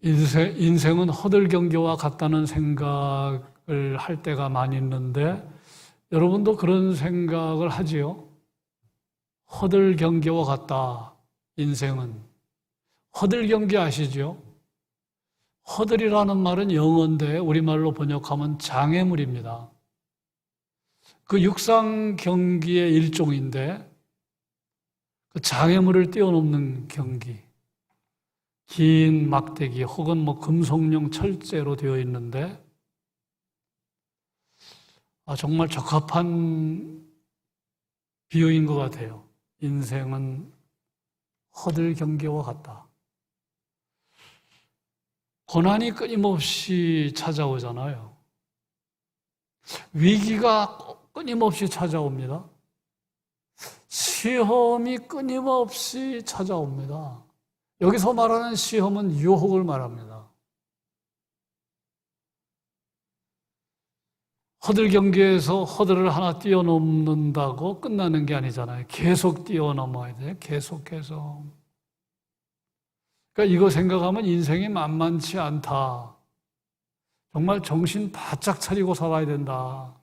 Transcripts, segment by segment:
인생은 허들경기와 같다는 생각을 할 때가 많이 있는데 여러분도 그런 생각을 하지요? 허들경기와 같다, 인생은. 허들경기 아시죠? 허들이라는 말은 영어인데 우리말로 번역하면 장애물입니다. 그 육상 경기의 일종인데 그 장애물을 뛰어넘는 경기. 긴 막대기 혹은 금속용 철제로 되어 있는데 정말 적합한 비유인 것 같아요. 인생은 허들경기와 같다. 고난이 끊임없이 찾아오잖아요. 위기가 끊임없이 찾아옵니다. 시험이 끊임없이 찾아옵니다. 여기서 말하는 시험은 유혹을 말합니다. 허들 경기에서 허들을 하나 뛰어넘는다고 끝나는 게 아니잖아요. 계속 뛰어넘어야 돼요. 계속해서. 그러니까 이거 생각하면 인생이 만만치 않다. 정말 정신 바짝 차리고 살아야 된다.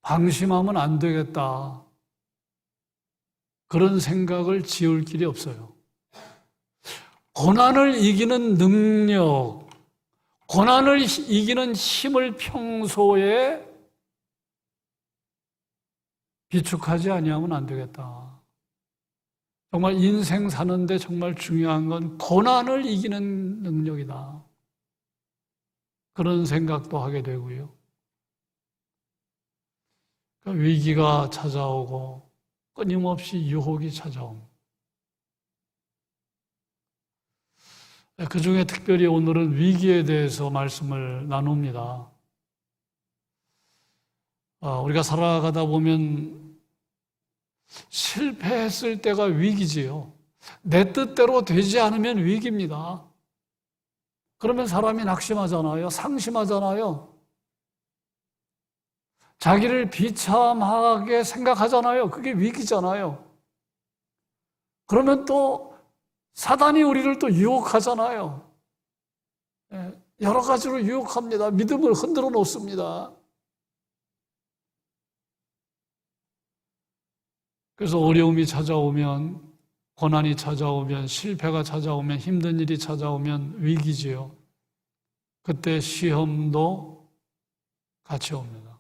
방심하면 안 되겠다. 그런 생각을 지울 길이 없어요. 고난을 이기는 능력, 고난을 이기는 힘을 평소에 비축하지 아니하면 안 되겠다. 정말 인생 사는데 정말 중요한 건 고난을 이기는 능력이다. 그런 생각도 하게 되고요. 위기가 찾아오고 끊임없이 유혹이 찾아옵니다. 그 중에 특별히 오늘은 위기에 대해서 말씀을 나눕니다. 우리가 살아가다 보면 실패했을 때가 위기지요. 내 뜻대로 되지 않으면 위기입니다. 그러면 사람이 낙심하잖아요. 상심하잖아요. 자기를 비참하게 생각하잖아요. 그게 위기잖아요. 그러면 또 사단이 우리를 또 유혹하잖아요. 여러 가지로 유혹합니다. 믿음을 흔들어 놓습니다. 그래서 어려움이 찾아오면, 고난이 찾아오면, 실패가 찾아오면, 힘든 일이 찾아오면 위기지요. 그때 시험도 같이 옵니다.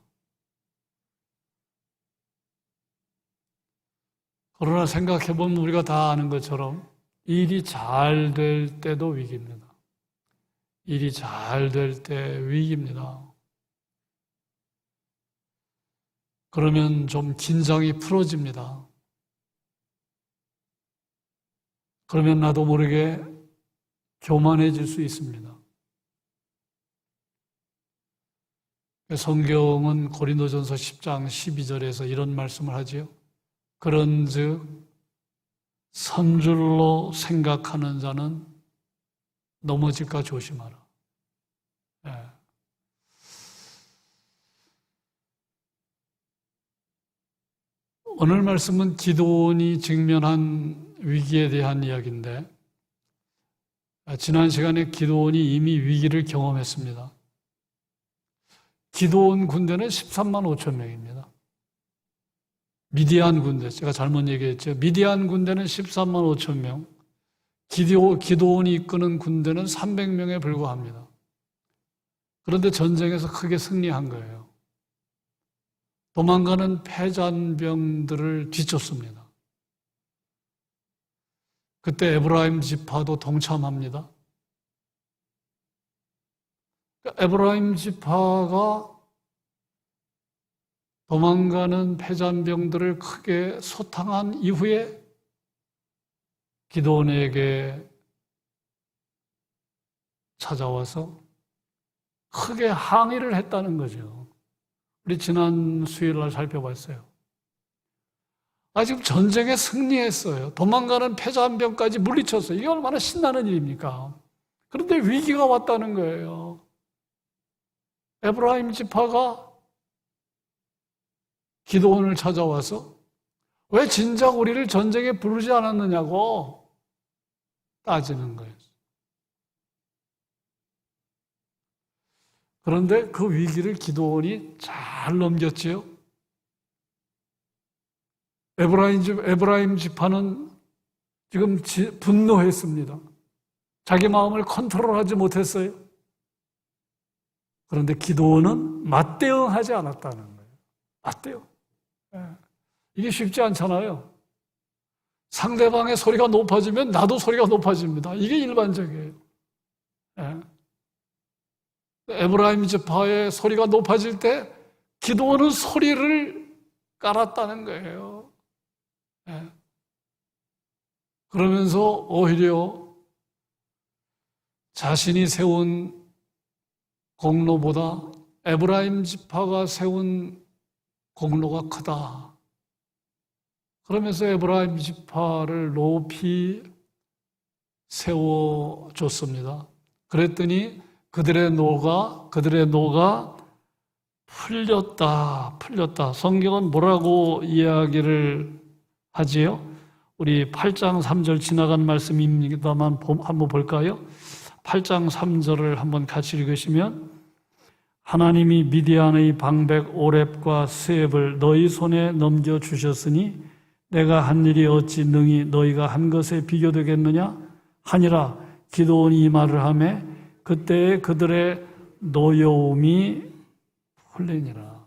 그러나 생각해보면 우리가 다 아는 것처럼 일이 잘 될 때도 위기입니다. 일이 잘 될 때 위기입니다. 그러면 좀 긴장이 풀어집니다. 그러면 나도 모르게 교만해질 수 있습니다. 성경은 고린도전서 10장 12절에서 이런 말씀을 하지요. 그런즉 선줄로 생각하는 자는 넘어질까 조심하라. 네. 오늘 말씀은 기드온이 직면한 위기에 대한 이야기인데 지난 시간에 기드온이 이미 위기를 경험했습니다. 기드온 군대는 13만 5천 명입니다. 미디안 군대, 제가 잘못 얘기했죠. 미디안 군대는 13만 5천 명, 기드온이 이끄는 군대는 300명에 불과합니다. 그런데 전쟁에서 크게 승리한 거예요. 도망가는 패잔병들을 뒤쫓습니다. 그때 에브라임 지파도 동참합니다. 에브라임 지파가 도망가는 패잔병들을 크게 소탕한 이후에 기드온에게 찾아와서 크게 항의를 했다는 거죠. 우리 지난 수요일 날 살펴봤어요. 지금 전쟁에 승리했어요. 도망가는 패잔병까지 물리쳤어요. 이게 얼마나 신나는 일입니까? 그런데 위기가 왔다는 거예요. 에브라임 지파가 기드온을 찾아와서 왜 진작 우리를 전쟁에 부르지 않았느냐고 따지는 거예요. 그런데 그 위기를 기드온이 잘 넘겼지요. 에브라임 지파는 지금 분노했습니다. 자기 마음을 컨트롤하지 못했어요. 그런데 기드온은 맞대응하지 않았다는 거예요. 맞대응. 이게 쉽지 않잖아요. 상대방의 소리가 높아지면 나도 소리가 높아집니다. 이게 일반적이에요. 에브라임 지파의 소리가 높아질 때 기드온은 소리를 깔았다는 거예요. 그러면서 오히려 자신이 세운 공로보다 에브라임 지파가 세운 공로가 크다. 그러면서 에브라임 지파를 높이 세워줬습니다. 그랬더니 그들의 노가 풀렸다. 성경은 뭐라고 이야기를 하지요? 우리 8장 3절 지나간 말씀입니다만 한번 볼까요? 8장 3절을 한번 같이 읽으시면 하나님이 미디안의 방백 오렙과 스앱을 너희 손에 넘겨주셨으니 내가 한 일이 어찌 능히 너희가 한 것에 비교되겠느냐 하니라. 기드온이 이 말을 하매 그때에 그들의 노여움이 풀리니라.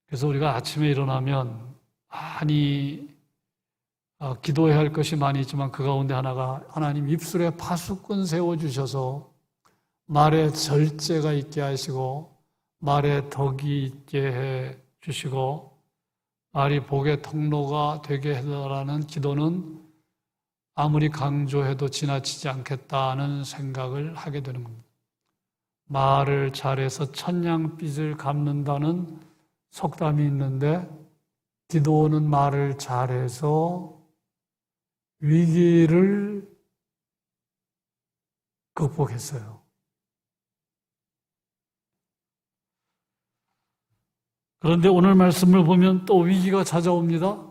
그래서 우리가 아침에 일어나면 많이 기도해야 할 것이 많이 있지만 그 가운데 하나가 하나님 입술에 파수꾼 세워주셔서 말에 절제가 있게 하시고 말에 덕이 있게 해 주시고 말이 복의 통로가 되게 해달라는 기도는 아무리 강조해도 지나치지 않겠다는 생각을 하게 되는 겁니다. 말을 잘해서 천냥빚을 갚는다는 속담이 있는데 기드온은 말을 잘해서 위기를 극복했어요. 그런데 오늘 말씀을 보면 또 위기가 찾아옵니다.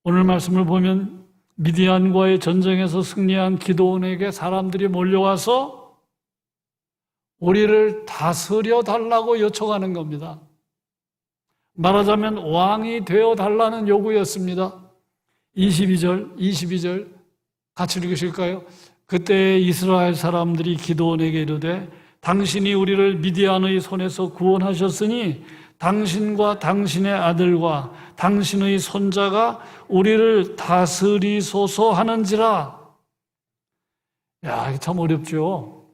오늘 말씀을 보면 미디안과의 전쟁에서 승리한 기드온에게 사람들이 몰려와서 우리를 다스려 달라고 요청하는 겁니다. 말하자면 왕이 되어 달라는 요구였습니다. 22절 같이 읽으실까요? 그때 이스라엘 사람들이 기드온에게 이르되 당신이 우리를 미디안의 손에서 구원하셨으니 당신과 당신의 아들과 당신의 손자가 우리를 다스리소서 하는지라. 야, 이게 참 어렵죠.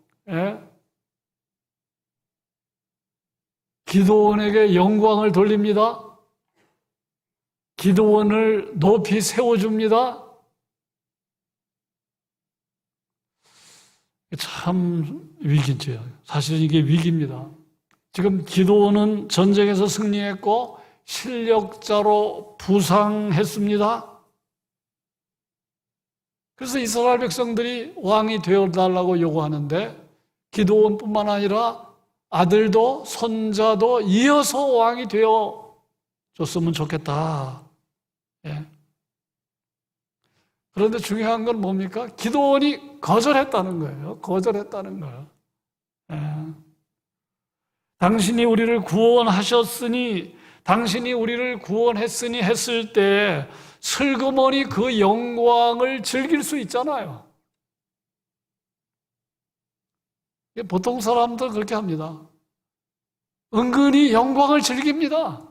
기드온에게 영광을 돌립니다. 기드온을 높이 세워줍니다. 참 위기죠. 사실은 이게 위기입니다. 지금 기드온은 전쟁에서 승리했고 실력자로 부상했습니다. 그래서 이스라엘 백성들이 왕이 되어달라고 요구하는데 기드온뿐만 아니라 아들도 손자도 이어서 왕이 되어줬으면 좋겠다. 그런데 중요한 건 뭡니까? 기드온이 거절했다는 거예요. 거절했다는 거예요. 당신이 우리를 구원하셨으니, 당신이 우리를 구원했으니 했을 때 슬그머니 그 영광을 즐길 수 있잖아요. 보통 사람들 그렇게 합니다. 은근히 영광을 즐깁니다.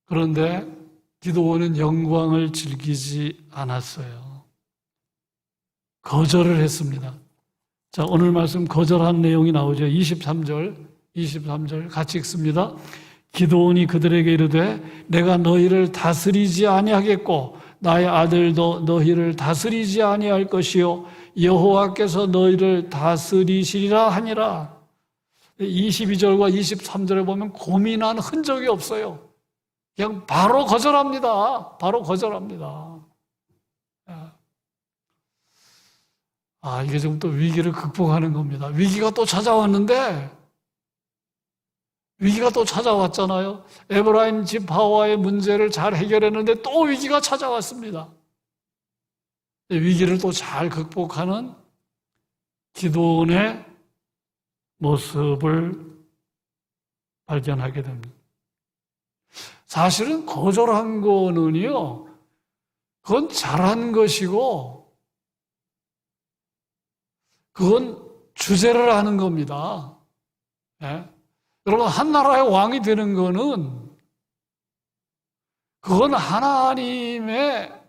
그런데 기드온은 영광을 즐기지 않았어요. 거절을 했습니다. 자, 오늘 말씀 거절한 내용이 나오죠. 23절 같이 읽습니다. 기드온이 그들에게 이르되 내가 너희를 다스리지 아니하겠고 나의 아들도 너희를 다스리지 아니할 것이요 여호와께서 너희를 다스리시리라 하니라. 22절과 23절에 보면 고민한 흔적이 없어요. 그냥 바로 거절합니다. 바로 거절합니다. 이게 지금 또 위기를 극복하는 겁니다. 위기가 또 찾아왔는데, 위기가 또 찾아왔잖아요. 에브라임 지파와의 문제를 잘 해결했는데 또 위기가 찾아왔습니다. 위기를 또 잘 극복하는 기도원의 모습을 발견하게 됩니다. 사실은 거절한 거는요, 그건 잘한 것이고, 그건 주제를 하는 겁니다. 예? 여러분, 한 나라의 왕이 되는 거는, 그건 하나님의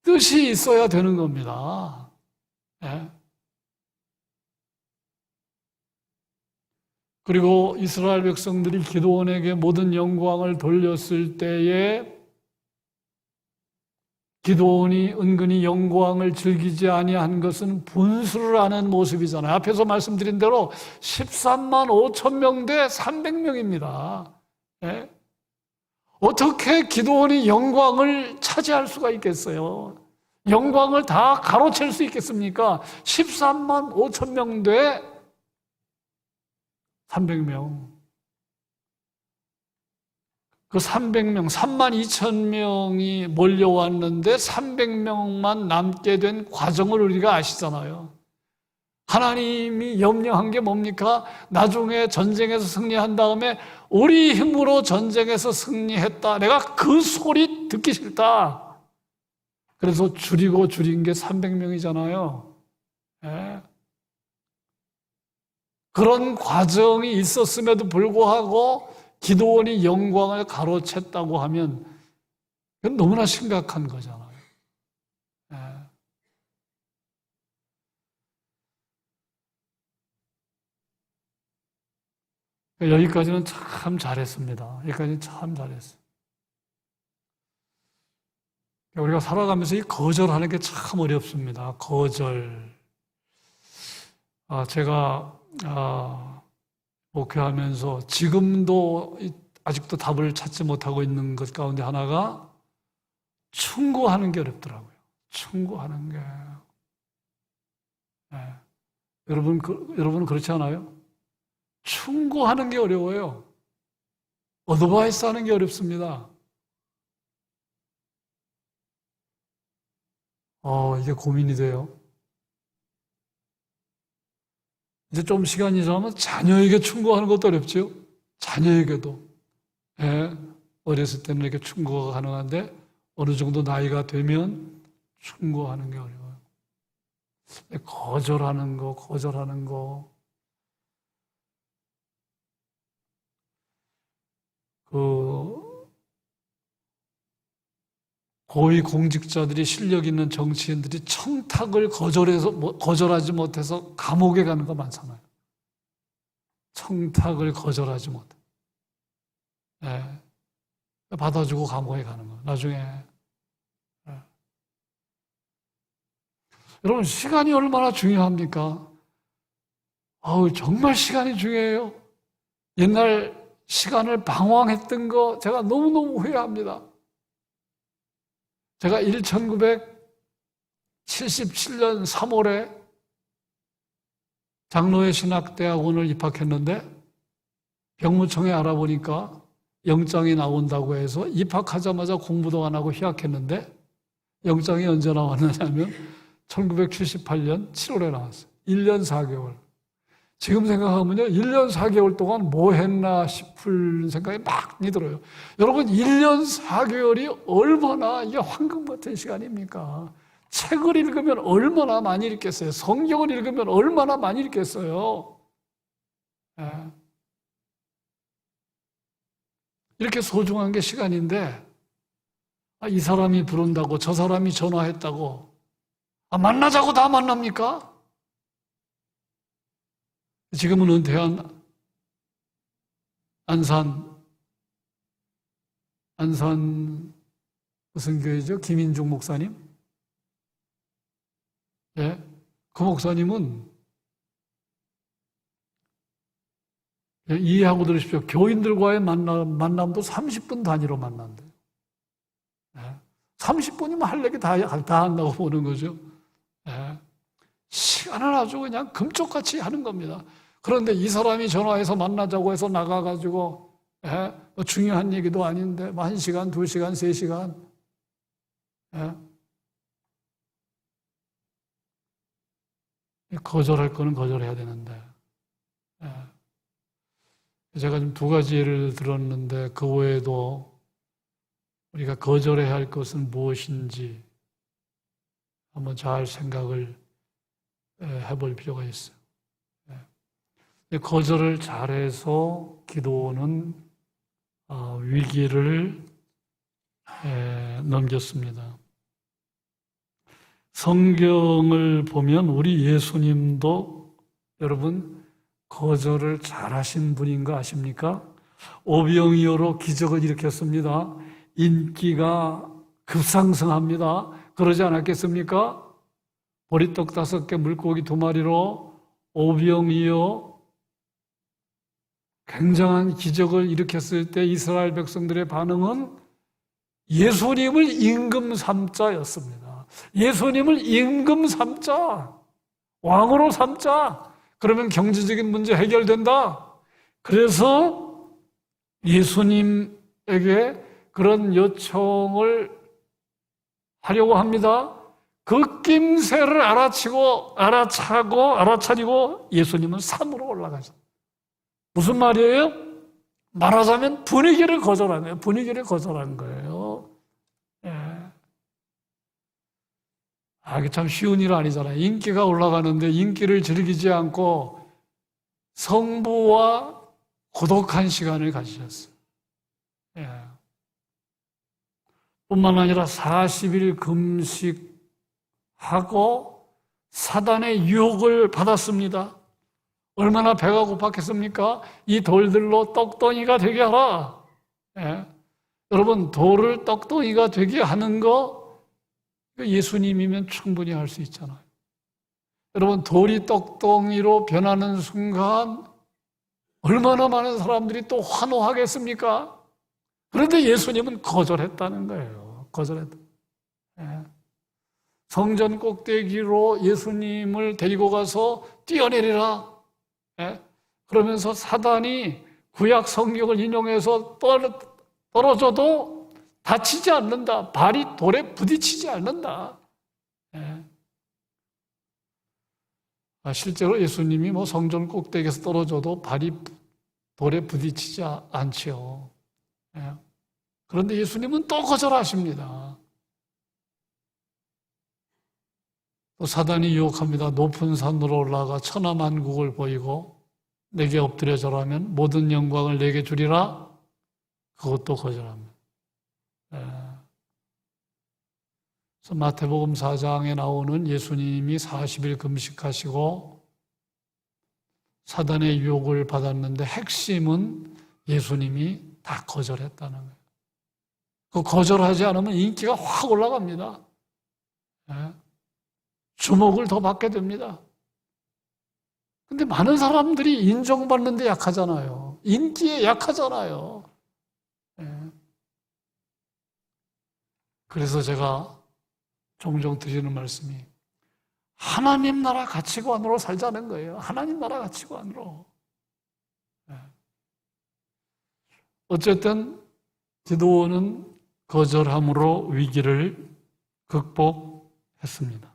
뜻이 있어야 되는 겁니다. 예? 그리고 이스라엘 백성들이 기드온에게 모든 영광을 돌렸을 때에 기드온이 은근히 영광을 즐기지 아니한 것은 분수를 하는 모습이잖아요. 앞에서 말씀드린 대로 13만 5천 명 대 300명입니다. 예? 어떻게 기드온이 영광을 차지할 수가 있겠어요? 영광을 다 가로챌 수 있겠습니까? 13만 5천 명 대 300명. 그 300명, 3만 2천 명이 몰려왔는데 300명만 남게 된 과정을 우리가 아시잖아요. 하나님이 염려한 게 뭡니까? 나중에 전쟁에서 승리한 다음에 우리 힘으로 전쟁에서 승리했다. 내가 그 소리 듣기 싫다. 그래서 줄인 게 300명이잖아요. 예. 그런 과정이 있었음에도 불구하고 기드온이 영광을 가로챘다고 하면 그건 너무나 심각한 거잖아요. 예. 여기까지는 참 잘했습니다. 여기까지는 참 잘했어요. 우리가 살아가면서 이 거절하는 게 참 어렵습니다. 거절. 제가 목회하면서 지금도 아직도 답을 찾지 못하고 있는 것 가운데 하나가 충고하는 게 어렵더라고요. 충고하는 게. 네. 여러분은 그렇지 않아요? 충고하는 게 어려워요. 어드바이스 하는 게 어렵습니다. 이게 고민이 돼요. 이제 좀 시간이 지나면 자녀에게 충고하는 것도 어렵죠. 자녀에게도. 예, 어렸을 때는 이렇게 충고가 가능한데 어느 정도 나이가 되면 충고하는 게 어려워요. 거절하는 거. 고위 공직자들이 실력 있는 정치인들이 청탁을 거절하지 못해서 감옥에 가는 거 많잖아요. 청탁을 거절하지 못해. 네. 받아주고 감옥에 가는 거. 나중에. 네. 여러분, 시간이 얼마나 중요합니까? 정말 시간이 중요해요. 옛날 시간을 방황했던 거 제가 너무너무 후회합니다. 제가 1977년 3월에 장로회 신학대학원을 입학했는데 병무청에 알아보니까 영장이 나온다고 해서 입학하자마자 공부도 안 하고 휴학했는데 영장이 언제 나왔느냐면 1978년 7월에 나왔어요. 1년 4개월. 지금 생각하면요, 1년 4개월 동안 뭐 했나 싶을 생각이 많이 들어요. 여러분, 1년 4개월이 얼마나 이게 황금 같은 시간입니까? 책을 읽으면 얼마나 많이 읽겠어요? 성경을 읽으면 얼마나 많이 읽겠어요? 예. 이렇게 소중한 게 시간인데, 이 사람이 부른다고, 저 사람이 전화했다고, 만나자고 다 만납니까? 지금은 은퇴한 안산 무슨 교회죠? 김인중 목사님? 예. 그 목사님은 이해하고 들으십시오. 교인들과의 만남도 30분 단위로 만난대요. 예. 30분이면 할 얘기 다 한다고 보는 거죠. 예. 시간을 아주 그냥 금쪽같이 하는 겁니다. 그런데 이 사람이 전화해서 만나자고 해서 나가가지고 뭐 중요한 얘기도 아닌데 1시간, 2시간, 3시간 거절할 거는 거절해야 되는데. 제가 지금 두 가지 예를 들었는데 그 외에도 우리가 거절해야 할 것은 무엇인지 한번 잘 생각을 해볼 필요가 있어요. 거절을 잘해서 기도는 위기를 넘겼습니다. 성경을 보면 우리 예수님도 여러분 거절을 잘하신 분인 거 아십니까? 오병이어로 기적을 일으켰습니다. 인기가 급상승합니다. 그러지 않았겠습니까? 보리떡 5개, 물고기 2마리로 오병이어 굉장한 기적을 일으켰을 때 이스라엘 백성들의 반응은 예수님을 임금 삼자였습니다. 예수님을 임금 삼자, 왕으로 삼자. 그러면 경제적인 문제 해결된다. 그래서 예수님에게 그런 요청을 하려고 합니다. 그 낌새를 알아차리고 예수님은 산으로 올라가셨어요. 무슨 말이에요? 말하자면 분위기를 거절한 거예요. 분위기를 거절한 거예요. 이게 참 쉬운 일 아니잖아요. 인기가 올라가는데 인기를 즐기지 않고 성부와 고독한 시간을 가지셨어요. 뿐만 아니라 40일 금식하고 사단의 유혹을 받았습니다. 얼마나 배가 고팠겠습니까? 이 돌들로 떡덩이가 되게 하라. 여러분, 돌을 떡덩이가 되게 하는 거 예수님이면 충분히 할 수 있잖아요. 여러분, 돌이 떡덩이로 변하는 순간 얼마나 많은 사람들이 또 환호하겠습니까? 그런데 예수님은 거절했다는 거예요. 거절했다. 성전 꼭대기로 예수님을 데리고 가서 뛰어내리라. 그러면서 사단이 구약 성경을 인용해서 떨어져도 다치지 않는다. 발이 돌에 부딪히지 않는다. 실제로 예수님이 성전 꼭대기에서 떨어져도 발이 돌에 부딪히지 않지요. 그런데 예수님은 또 거절하십니다. 또 사단이 유혹합니다. 높은 산으로 올라가 천하만국을 보이고 내게 엎드려 절하면 모든 영광을 내게 주리라. 그것도 거절합니다. 그래서 마태복음 4장에 나오는 예수님이 40일 금식하시고 사단의 유혹을 받았는데 핵심은 예수님이 다 거절했다는 거예요. 그 거절하지 않으면 인기가 확 올라갑니다. 주목을 더 받게 됩니다. 근데 많은 사람들이 인정받는 데 약하잖아요. 인기에 약하잖아요. 그래서 제가 종종 드리는 말씀이 하나님 나라 가치관으로 살자는 거예요. 하나님 나라 가치관으로. 어쨌든 기도원은 거절함으로 위기를 극복했습니다.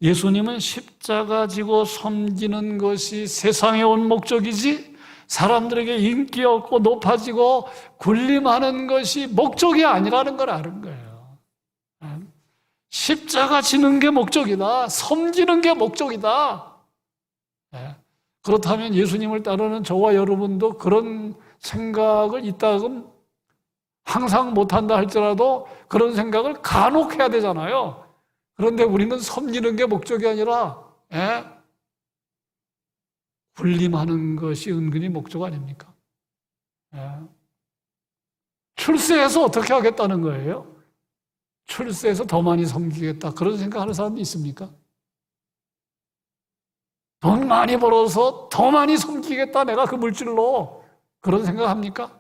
예수님은 십자가 지고 섬기는 것이 세상에 온 목적이지 사람들에게 인기 얻고 높아지고 군림하는 것이 목적이 아니라는 걸 아는 거예요. 십자가 지는 게 목적이다. 섬기는 게 목적이다. 그렇다면 예수님을 따르는 저와 여러분도 그런 생각을 이따금 항상 못한다 할지라도 그런 생각을 간혹 해야 되잖아요. 그런데 우리는 섬기는 게 목적이 아니라 군림하는 것이 은근히 목적 아닙니까? 출세해서 어떻게 하겠다는 거예요? 출세해서 더 많이 섬기겠다 그런 생각하는 사람도 있습니까? 돈 많이 벌어서 더 많이 섬기겠다 내가 그 물질로 그런 생각합니까?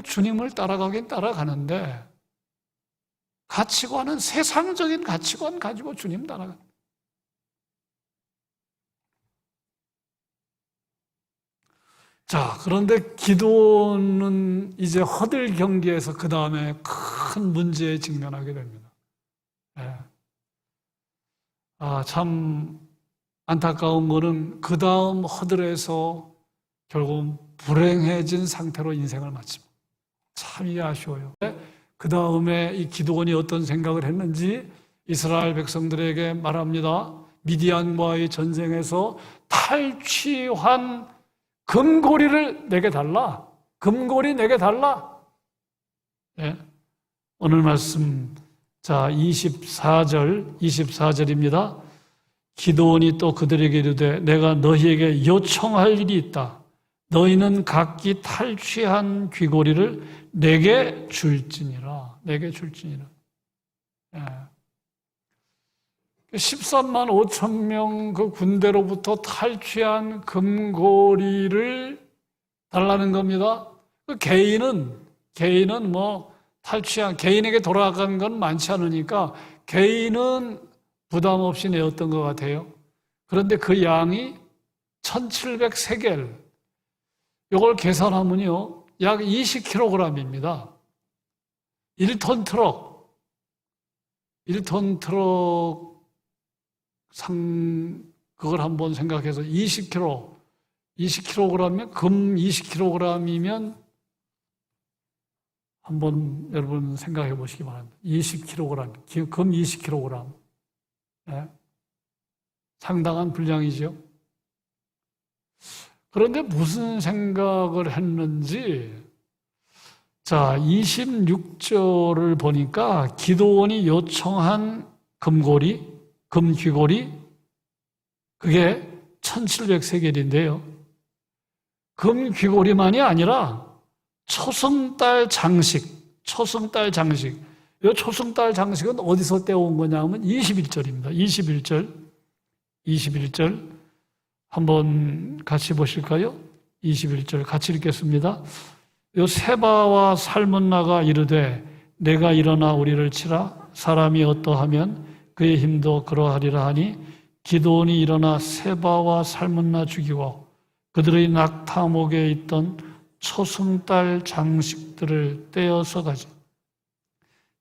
주님을 따라가긴 따라가는데 가치관은 세상적인 가치관 가지고 주님 따라갑니다. 자, 그런데 기도는 이제 허들 경기에서 그 다음에 큰 문제에 직면하게 됩니다. 참 안타까운 거는 그 다음 허들에서 결국 불행해진 상태로 인생을 마칩니다. 참 이게 아쉬워요. 그 다음에 이 기드온이 어떤 생각을 했는지 이스라엘 백성들에게 말합니다. 미디안과의 전쟁에서 탈취한 금고리를 내게 달라. 금고리 내게 달라. 네. 오늘 말씀, 자, 24절입니다. 기드온이 또 그들에게 이르되 내가 너희에게 요청할 일이 있다. 너희는 각기 탈취한 귀고리를 내게 줄지니라. 내게 줄지니라. 예. 13만 5천 명 그 군대로부터 탈취한 금고리를 달라는 겁니다. 그 개인은 뭐 탈취한, 개인에게 돌아간 건 많지 않으니까 개인은 부담 없이 내었던 것 같아요. 그런데 그 양이 1700세겔, 이걸 계산하면요, 약 20kg입니다. 1톤 트럭 그걸 한번 생각해서 20kg면, 금 20kg이면 한번 여러분 생각해 보시기 바랍니다. 20kg, 금 20kg. 네. 상당한 분량이죠. 그런데 무슨 생각을 했는지, 자, 26절을 보니까 기드온이 요청한 금귀고리, 그게 1700세겔인데요. 금귀고리만이 아니라 초승달 장식. 이 초승달 장식은 어디서 떼어온 거냐면 21절입니다. 21절. 한번 같이 보실까요? 21절 같이 읽겠습니다. 요 세바와 살문나가 이르되 내가 일어나 우리를 치라. 사람이 어떠하면 그의 힘도 그러하리라 하니 기드온이 일어나 세바와 살문나 죽이고 그들의 낙타목에 있던 초승달 장식들을 떼어서 가지.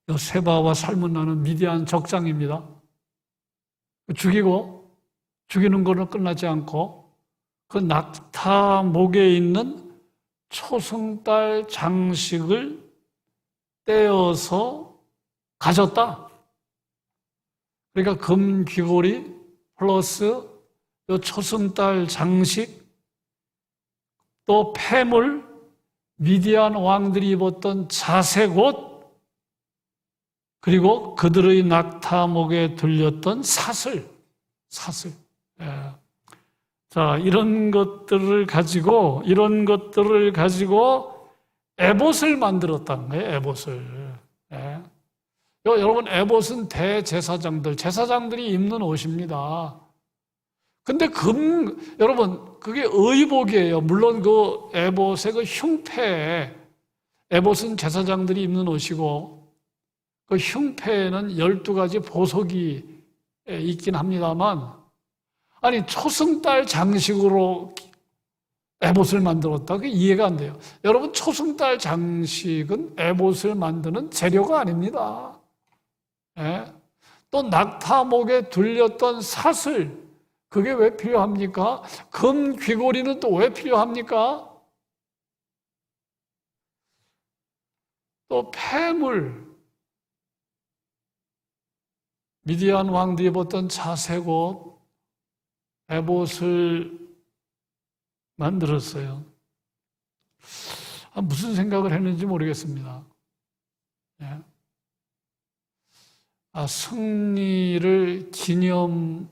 요 세바와 살문나는 미디안 적장입니다. 죽이는 거는 끝나지 않고 그 낙타목에 있는 초승달 장식을 떼어서 가졌다. 그러니까 금귀고리 플러스 요 초승달 장식, 또 폐물, 미디안 왕들이 입었던 자색 옷, 그리고 그들의 낙타목에 들렸던 사슬. 예. 자, 이런 것들을 가지고 에봇을 만들었다는 거예요. 에봇을. 예. 여러분, 에봇은 제사장들이 입는 옷입니다. 근데 여러분, 그게 의복이에요. 물론 그 에봇의 그 흉패에, 에봇은 제사장들이 입는 옷이고, 그 흉패에는 12가지 보석이 있긴 합니다만, 아니, 초승달 장식으로 에봇을 만들었다? 그게 이해가 안 돼요. 여러분, 초승달 장식은 에봇을 만드는 재료가 아닙니다. 예? 또 낙타목에 둘렸던 사슬, 그게 왜 필요합니까? 금 귀고리는 또 왜 필요합니까? 또 폐물, 미디안 왕들이 입었던 자색 옷, 에봇을 만들었어요. 무슨 생각을 했는지 모르겠습니다. 예. 승리를 기념하고자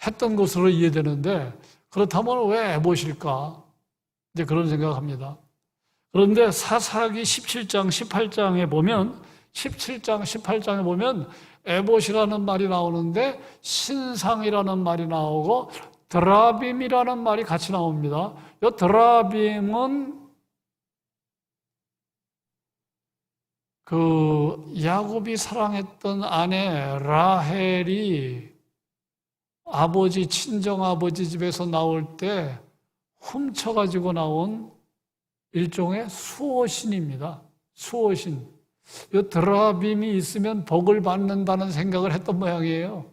했던 것으로 이해되는데, 그렇다면 왜 에봇일까? 이제 그런 생각합니다. 그런데 사사기 17장, 18장에 보면, 17장, 18장에 보면 에봇이라는 말이 나오는데 신상이라는 말이 나오고 드라빔이라는 말이 같이 나옵니다. 이 드라빔은 그 야곱이 사랑했던 아내 라헬이 친정아버지 집에서 나올 때 훔쳐가지고 나온 일종의 수호신입니다. 수호신. 이 드라빔이 있으면 복을 받는다는 생각을 했던 모양이에요.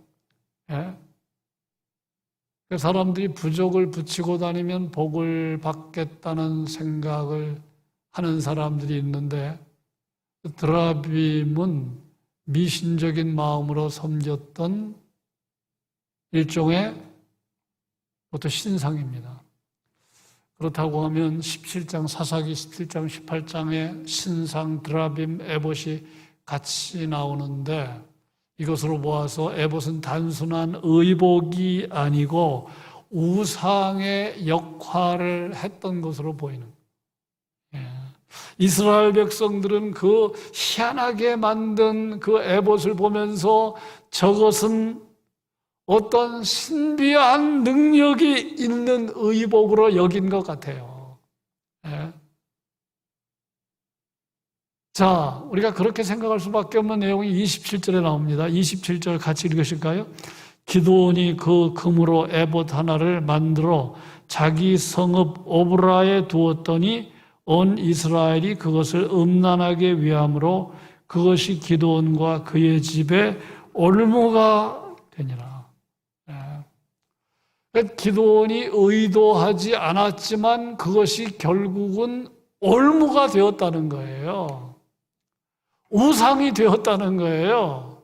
예? 사람들이 부족을 붙이고 다니면 복을 받겠다는 생각을 하는 사람들이 있는데, 드라빔은 미신적인 마음으로 섬겼던 일종의 그것도 신상입니다. 그렇다고 하면 17장 사사기 17장 18장에 신상 드라빔 에봇이 같이 나오는데, 이것으로 보아서 에봇은 단순한 의복이 아니고 우상의 역할을 했던 것으로 보이는 거예요. 이스라엘 백성들은 그 희한하게 만든 그 에봇을 보면서 저것은 어떤 신비한 능력이 있는 의복으로 여긴 것 같아요. 예. 자, 우리가 그렇게 생각할 수밖에 없는 내용이 27절에 나옵니다. 27절 같이 읽으실까요? 기드온이 그 금으로 에봇 하나를 만들어 자기 성읍 오브라에 두었더니 온 이스라엘이 그것을 음란하게 위함으로 그것이 기드온과 그의 집에 올무가 되니라. 기드온이 의도하지 않았지만 그것이 결국은 올무가 되었다는 거예요. 우상이 되었다는 거예요.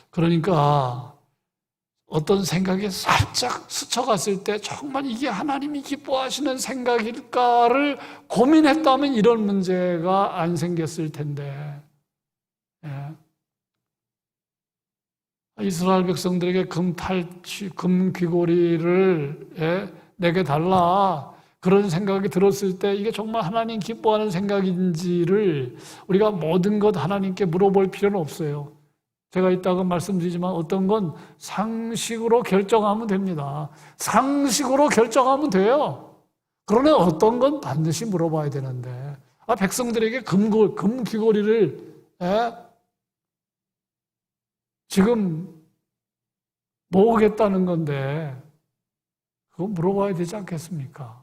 그러니까 어떤 생각이 살짝 스쳐갔을 때 정말 이게 하나님이 기뻐하시는 생각일까를 고민했다면 이런 문제가 안 생겼을 텐데. 이스라엘 백성들에게 금 귀고리를 내게 달라, 그런 생각이 들었을 때 이게 정말 하나님 기뻐하는 생각인지를 우리가 모든 것 하나님께 물어볼 필요는 없어요. 제가 이따가 말씀드리지만 어떤 건 상식으로 결정하면 됩니다. 상식으로 결정하면 돼요. 그러나 어떤 건 반드시 물어봐야 되는데, 백성들에게 금 귀고리를 지금 모으겠다는 건데 그거 물어봐야 되지 않겠습니까?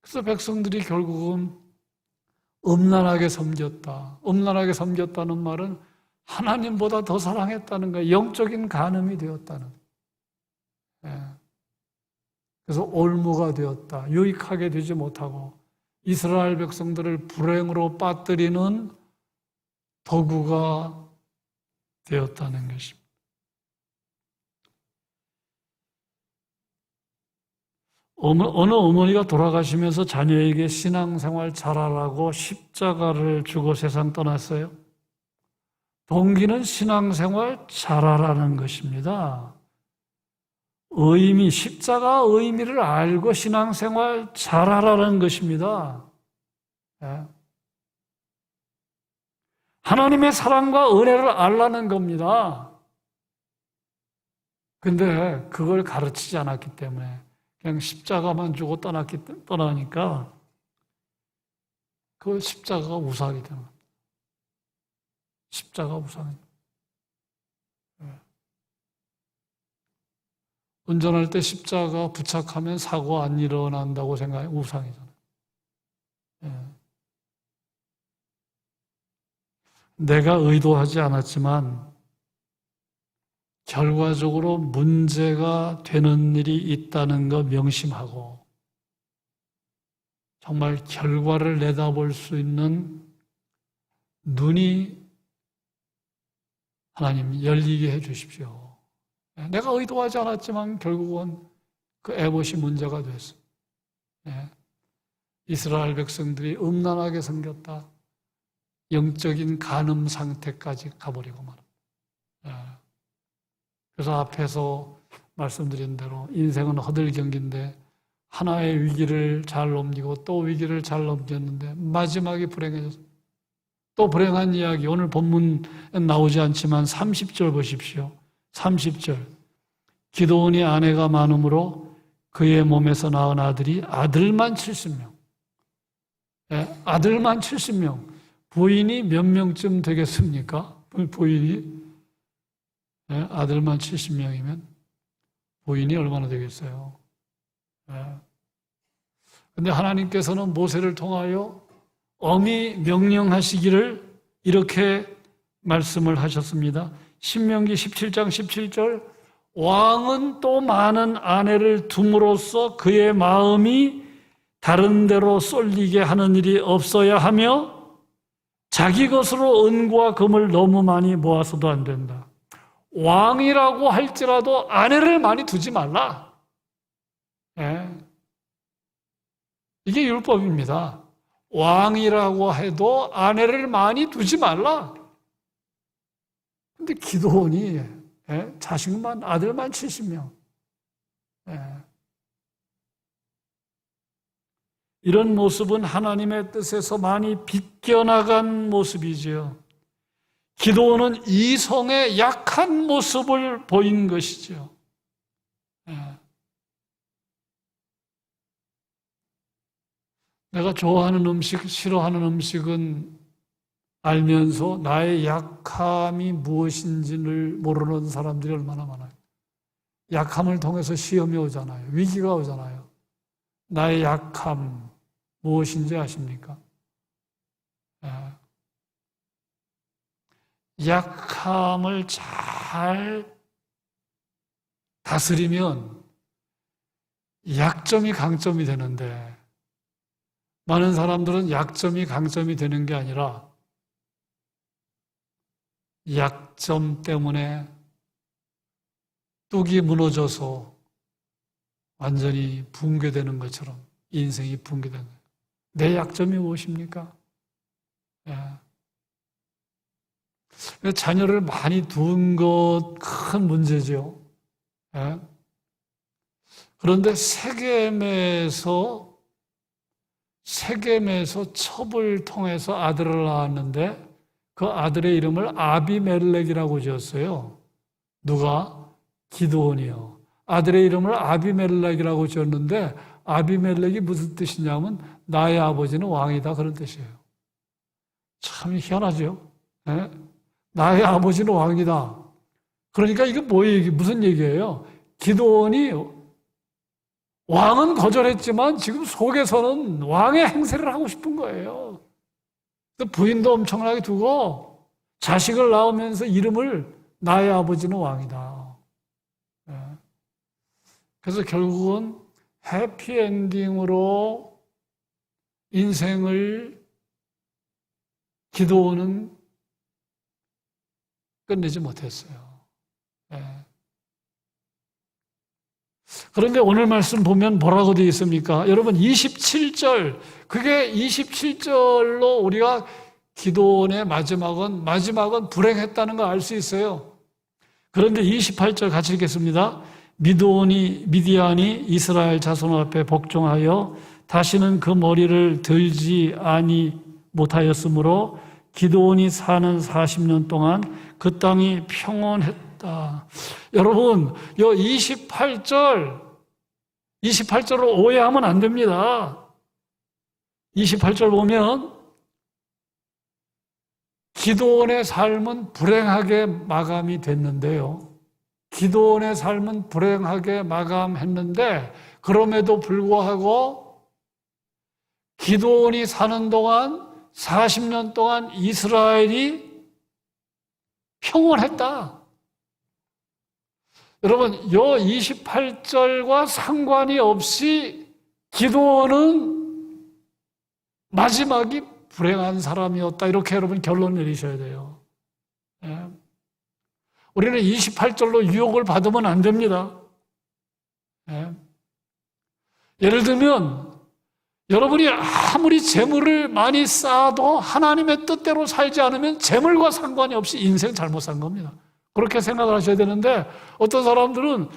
그래서 백성들이 결국은 음란하게 섬겼다. 음란하게 섬겼다는 말은 하나님보다 더 사랑했다는 거예요. 영적인 간음이 되었다는 거예요. 그래서 올무가 되었다. 유익하게 되지 못하고 이스라엘 백성들을 불행으로 빠뜨리는 도구가 되었다는 것입니다. 어느 어머니가 돌아가시면서 자녀에게 신앙생활 잘하라고 십자가를 주고 세상 떠났어요. 동기는 신앙생활 잘하라는 것입니다. 십자가 의미를 알고 신앙생활 잘하라는 것입니다. 하나님의 사랑과 은혜를 알라는 겁니다. 근데 그걸 가르치지 않았기 때문에 그냥 십자가만 주고 떠나니까 그 십자가가 우상이 되는 겁니다. 십자가 우상이. 운전할 때 십자가 부착하면 사고 안 일어난다고 생각해. 우상이잖아요. 내가 의도하지 않았지만 결과적으로 문제가 되는 일이 있다는 거 명심하고 정말 결과를 내다볼 수 있는 눈이 하나님 열리게 해 주십시오. 내가 의도하지 않았지만 결국은 그 에봇이 문제가 됐어. 이스라엘 백성들이 음란하게 섬겼다. 영적인 간음 상태까지 가버리고 말합니다. 그래서 앞에서 말씀드린 대로 인생은 허들경기인데 하나의 위기를 잘 넘기고 또 위기를 잘 넘겼는데 마지막에 불행해졌어요. 또 불행한 이야기, 오늘 본문엔 나오지 않지만 30절 보십시오. 30절. 기드온이 아내가 많으므로 그의 몸에서 낳은 아들만 70명. 아들만 70명. 부인이 몇 명쯤 되겠습니까? 부인이 아들만 70명이면 부인이 얼마나 되겠어요? 근데 하나님께서는 모세를 통하여 엄히 명령하시기를 이렇게 말씀을 하셨습니다. 신명기 17장 17절, 왕은 또 많은 아내를 둠으로써 그의 마음이 다른 데로 쏠리게 하는 일이 없어야 하며 자기 것으로 은과 금을 너무 많이 모아서도 안 된다. 왕이라고 할지라도 아내를 많이 두지 말라. 예. 이게 율법입니다. 왕이라고 해도 아내를 많이 두지 말라. 근데 기드온이 자식만, 아들만 70명. 이런 모습은 하나님의 뜻에서 많이 비껴나간 모습이지요. 기드온은 이성의 약한 모습을 보인 것이죠. 내가 좋아하는 음식, 싫어하는 음식은 알면서 나의 약함이 무엇인지를 모르는 사람들이 얼마나 많아요. 약함을 통해서 시험이 오잖아요. 위기가 오잖아요. 나의 약함 무엇인지 아십니까? 약함을 잘 다스리면 약점이 강점이 되는데 많은 사람들은 약점이 강점이 되는 게 아니라 약점 때문에 뚝이 무너져서 완전히 붕괴되는 것처럼 인생이 붕괴되는 거예요. 내 약점이 무엇입니까? 자녀를 많이 둔 것 큰 문제죠. 그런데 세겜에서 첩을 통해서 아들을 낳았는데 그 아들의 이름을 아비멜렉이라고 지었어요. 누가? 기드온이요. 아들의 이름을 아비멜렉이라고 지었는데 아비멜렉이 무슨 뜻이냐면 나의 아버지는 왕이다 그런 뜻이에요. 참 희한하죠. 나의 아버지는 왕이다. 그러니까 이게 무슨 얘기예요? 기드온이 왕은 거절했지만 지금 속에서는 왕의 행세를 하고 싶은 거예요. 부인도 엄청나게 두고 자식을 낳으면서 이름을 나의 아버지는 왕이다. 그래서 결국은 해피엔딩으로 인생을 기드온은 끝내지 못했어요. 그런데 오늘 말씀 보면 뭐라고 되어 있습니까? 여러분 27절, 그게 27절로 우리가 기도원의 마지막은 불행했다는 걸 알 수 있어요. 그런데 28절 같이 읽겠습니다. 미디안이 이스라엘 자손 앞에 복종하여 다시는 그 머리를 들지 못하였으므로 기드온이 사는 40년 동안 그 땅이 평온했다. 여러분, 이 28절을 오해하면 안 됩니다. 28절 보면 기드온의 삶은 불행하게 마감이 됐는데요. 기드온의 삶은 불행하게 마감했는데 그럼에도 불구하고 기드온이 사는 동안 40년 동안 이스라엘이 평온했다. 여러분, 이 28절과 상관이 없이 기드온은 마지막이 불행한 사람이었다. 이렇게 여러분 결론 내리셔야 돼요. 우리는 28절로 유혹을 받으면 안 됩니다. 예를 들면 여러분이 아무리 재물을 많이 쌓아도 하나님의 뜻대로 살지 않으면 재물과 상관이 없이 인생 잘못 산 겁니다. 그렇게 생각을 하셔야 되는데 어떤 사람들은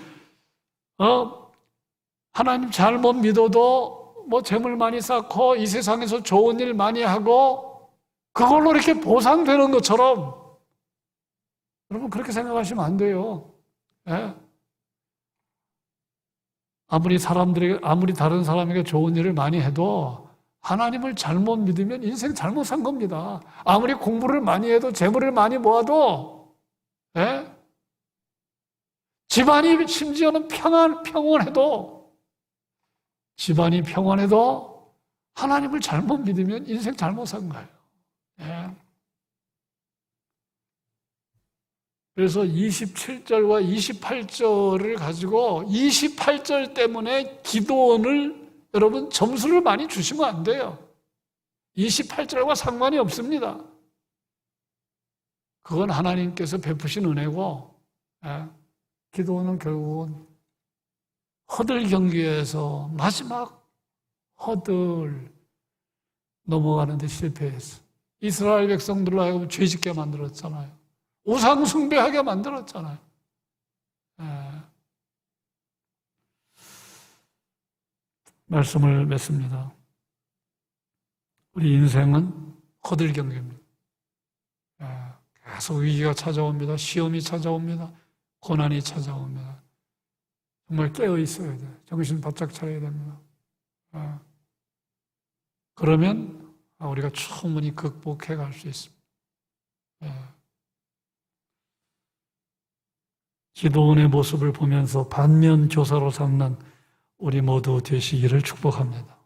하나님 잘못 믿어도 뭐 재물 많이 쌓고 이 세상에서 좋은 일 많이 하고 그걸로 이렇게 보상되는 것처럼 여러분 그렇게 생각하시면 안 돼요. 아무리 다른 사람에게 좋은 일을 많이 해도 하나님을 잘못 믿으면 인생 잘못 산 겁니다. 아무리 공부를 많이 해도 재물을 많이 모아도 집안이 심지어는 평온해도 집안이 평안해도 하나님을 잘못 믿으면 인생 잘못 산 거예요. 예. 그래서 27절과 28절을 가지고 28절 때문에 기도원을 여러분 점수를 많이 주시면 안 돼요. 28절과 상관이 없습니다. 그건 하나님께서 베푸신 은혜고, 기도원은 결국은 허들 경기에서 마지막 허들 넘어가는 데 실패했어. 이스라엘 백성들로 하여금 죄짓게 만들었잖아요. 우상 숭배하게 만들었잖아요. 말씀을 맺습니다. 우리 인생은 허들 경기입니다. 계속 위기가 찾아옵니다. 시험이 찾아옵니다. 고난이 찾아옵니다. 정말 깨어 있어야 돼요. 정신 바짝 차려야 됩니다. 그러면 우리가 충분히 극복해 갈 수 있습니다. 기도원의 모습을 보면서 반면 교사로 삼는 우리 모두 되시기를 축복합니다.